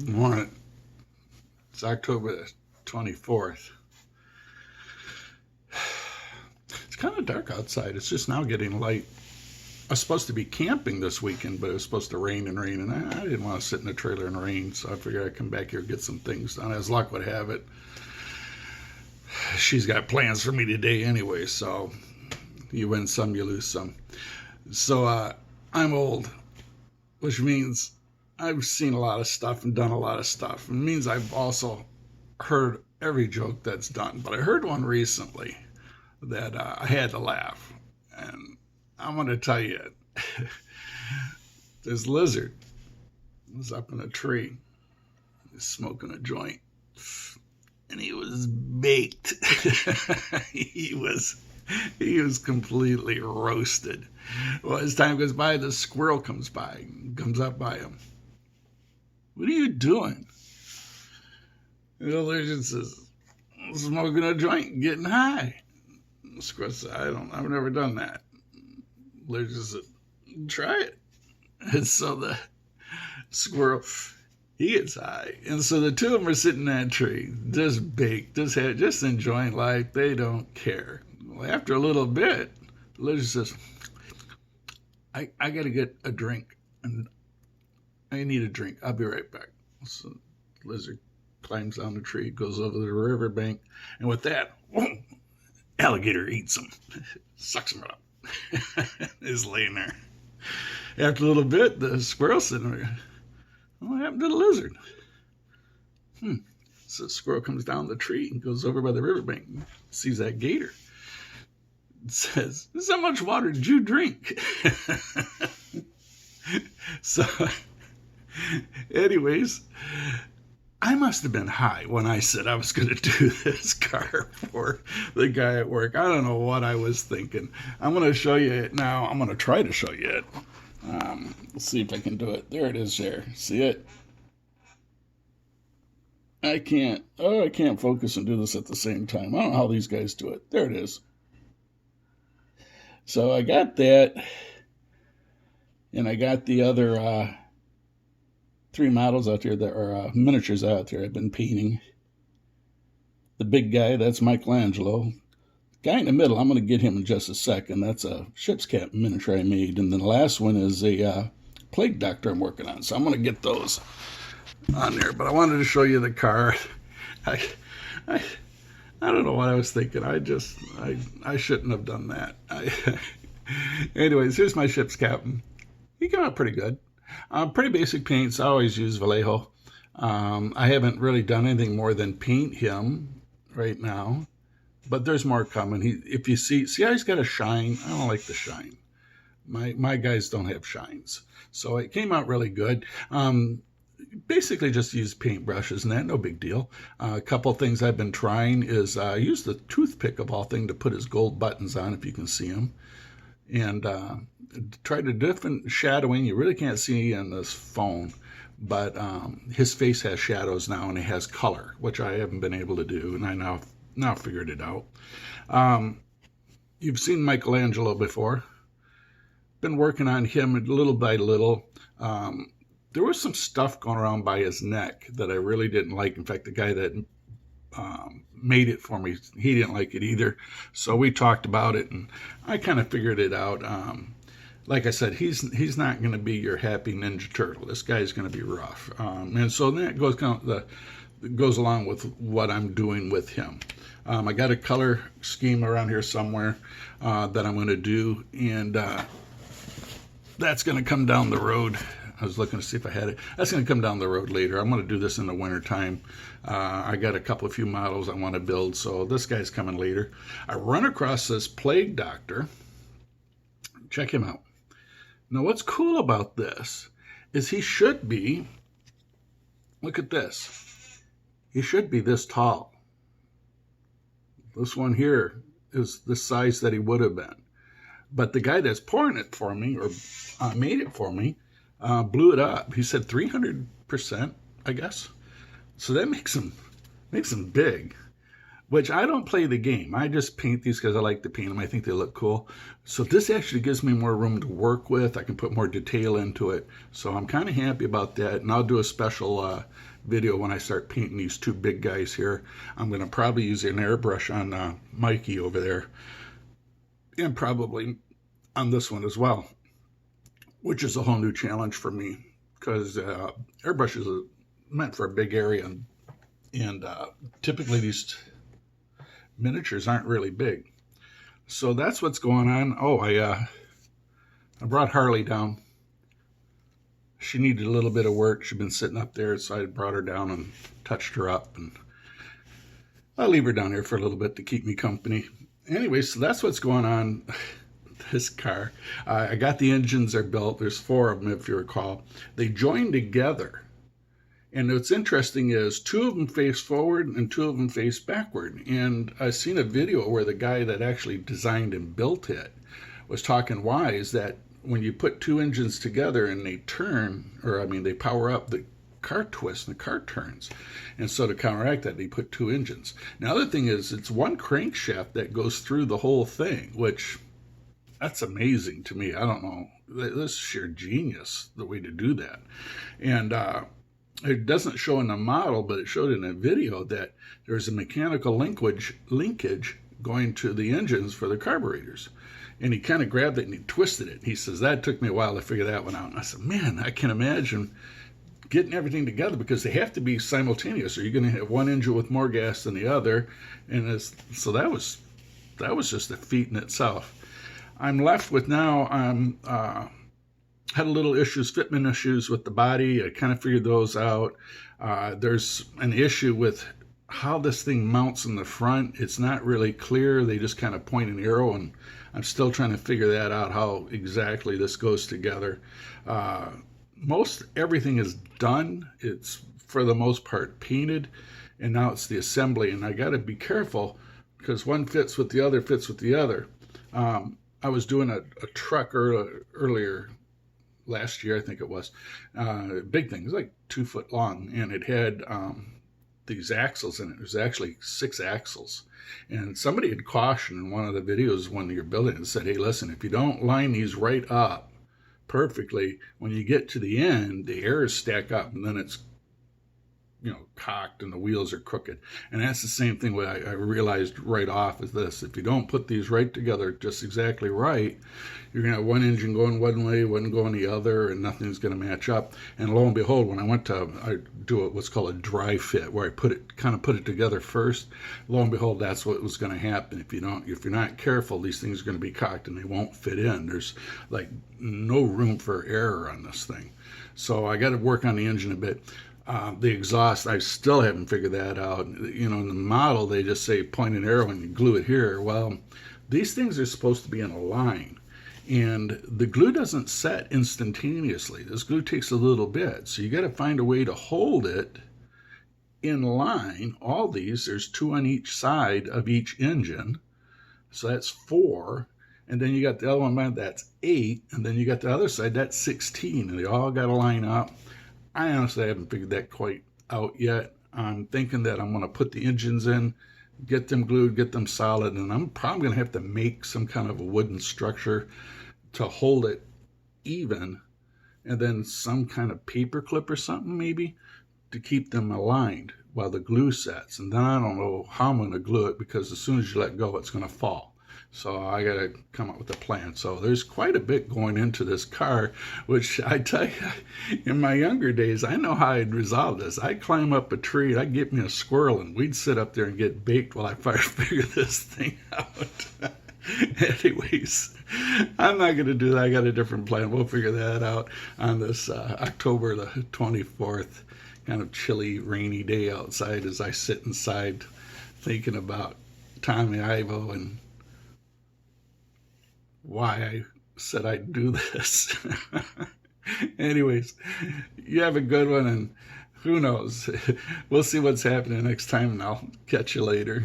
Morning. It's October 24th. It's kind of dark outside. It's just now getting light. I was supposed to be camping this weekend, but it was supposed to rain and rain, and I didn't want to sit in the trailer and rain, so I figured I'd come back here and get some things done. As luck would have it, she's got plans for me today anyway, so you win some, you lose some. So I'm old, which means I've seen a lot of stuff and done a lot of stuff. It means I've also heard every joke that's done. But I heard one recently that I had to laugh. And I'm going to tell you, this lizard was up in a tree, smoking a joint, and he was baked. he was he was completely roasted. Well, as time goes by, the squirrel comes up by him. What are you doing? The lizard says, smoking a joint, getting high. The squirrel says, I've never done that. Lizard said, try it. And so the squirrel, he gets high. And so the two of them are sitting in that tree, just baked, just enjoying life. They don't care. Well, after a little bit, the lizard says, I got to get a drink. And I need a drink. I'll be right back. So the lizard climbs down the tree, goes over to the riverbank, and with that, whoa, alligator eats him, sucks him up. He's laying there. After a little bit, the squirrel's sitting there. What happened to the lizard? So the squirrel comes down the tree and goes over by the riverbank and sees that gator. It says, how much water did you drink? So, anyways, I must have been high when I said I was going to do this car for the guy at work. I don't know what I was thinking. I'm going to show you it now. I'm going to try to show you it. Let's see if I can do it. There it is there. See it? I can't focus and do this at the same time. I don't know how these guys do it. There it is. So I got that, and I got the other three models out there that are miniatures out there I've been painting. The big guy, that's Michelangelo. The guy in the middle, I'm going to get him in just a second. That's a ship's captain miniature I made. And then the last one is a plague doctor I'm working on. So I'm going to get those on there. But I wanted to show you the car. I don't know what I was thinking. I shouldn't have done that. Anyways, here's my ship's captain. He came out pretty good. Pretty basic paints. I always use Vallejo. I haven't really done anything more than paint him right now, but there's more coming. If you see how he's got a shine. I don't like the shine. My guys don't have shines, so it came out really good. Basically just use paintbrushes and that, no big deal. A couple things I've been trying is use the toothpick of all things to put his gold buttons on, if you can see them, and try to different shadowing. You really can't see in this phone, but his face has shadows now and it has color, which I haven't been able to do, and I now figured it out. You've seen Michelangelo before. Been working on him little by little. There was some stuff going around by his neck that I really didn't like. In fact, the guy that made it for me, he didn't like it either. So we talked about it, and I kind of figured it out. Like I said, he's not going to be your happy Ninja Turtle. This guy's going to be rough, and so that goes along with what I'm doing with him. I got a color scheme around here somewhere that I'm going to do, and that's going to come down the road. I was looking to see if I had it. That's going to come down the road later. I'm going to do this in the wintertime. I got a few models I want to build, so this guy's coming later. I run across this plague doctor. Check him out. Now, what's cool about this is he should be, look at this. He should be this tall. This one here is the size that he would have been. But the guy that's pouring it for me, or made it for me, blew it up. He said 300%, I guess. So that makes him big. which I don't play the game. I just paint these because I like to paint them. I think they look cool. So this actually gives me more room to work with. I can put more detail into it. So I'm kind of happy about that. And I'll do a special video when I start painting these two big guys here. I'm going to probably use an airbrush on Mikey over there. And probably on this one as well, which is a whole new challenge for me because airbrush is meant for a big area. And typically these miniatures aren't really big. So that's what's going on. Oh, I brought Harley down. She needed a little bit of work. She'd been sitting up there, so I brought her down and touched her up. And I'll leave her down here for a little bit to keep me company. Anyway, so that's what's going on. This car. I got the engines are built. There's 4 of them, if you recall. They join together. And what's interesting is 2 of them face forward and 2 of them face backward. And I've seen a video where the guy that actually designed and built it was talking why is that when you put 2 engines together and they turn, or I mean they power up, the car twists and the car turns. And so to counteract that, they put 2 engines. Now, the other thing is it's 1 crankshaft that goes through the whole thing, which that's amazing to me. I don't know. This is sheer genius, the way to do that. And it doesn't show in the model, but it showed in a video that there's a mechanical linkage going to the engines for the carburetors. And he kind of grabbed it and he twisted it. He says, that took me a while to figure that one out. And I said, man, I can imagine getting everything together because they have to be simultaneous or you're going to have one engine with more gas than the other. And so that was just a feat in itself. I'm left with now, had a little fitment issues with the body. I kind of figured those out. There's an issue with how this thing mounts in the front. It's not really clear. They just kind of point an arrow, and I'm still trying to figure that out, how exactly this goes together. Most everything is done. It's, for the most part, painted, and now it's the assembly, and I got to be careful because one fits with the other, fits with the other. I was doing a truck earlier last year, I think it was. Big thing. It was like 2 foot long, and it had these axles in it. There's actually 6 axles. And somebody had cautioned in one of the videos when you're building it and said, hey, listen, if you don't line these right up perfectly, when you get to the end, the errors stack up, and then it's cocked and the wheels are crooked. And that's the same thing I realized right off is this. If you don't put these right together just exactly right, you're going to have one engine going one way, one going the other, and nothing's going to match up. And lo and behold, when I do what's called a dry fit, where I put it together first, lo and behold, that's what was going to happen. If you're not careful, these things are going to be cocked and they won't fit in. There's like no room for error on this thing. So I got to work on the engine a bit. The exhaust, I still haven't figured that out. In the model, they just say point an arrow and you glue it here. Well, these things are supposed to be in a line, and the glue doesn't set instantaneously. This glue takes a little bit, so you got to find a way to hold it in line. All these, there's 2 on each side of each engine, so that's 4. And then you got the other one, that's 8, and then you got the other side, that's 16, and they all got to line up. I honestly haven't figured that quite out yet. I'm thinking that I'm going to put the engines in, get them glued, get them solid, and I'm probably going to have to make some kind of a wooden structure to hold it even, and then some kind of paper clip or something maybe to keep them aligned while the glue sets. And then I don't know how I'm going to glue it because as soon as you let go, it's going to fall. So I got to come up with a plan. So there's quite a bit going into this car, which I tell you, in my younger days, I know how I'd resolve this. I'd climb up a tree, I'd get me a squirrel, and we'd sit up there and get baked while I figure this thing out. Anyways, I'm not going to do that. I got a different plan. We'll figure that out on this October the 24th, kind of chilly, rainy day outside as I sit inside thinking about Tommy Ivo and why I said I'd do this. Anyways, you have a good one, and who knows? We'll see what's happening next time, and I'll catch you later.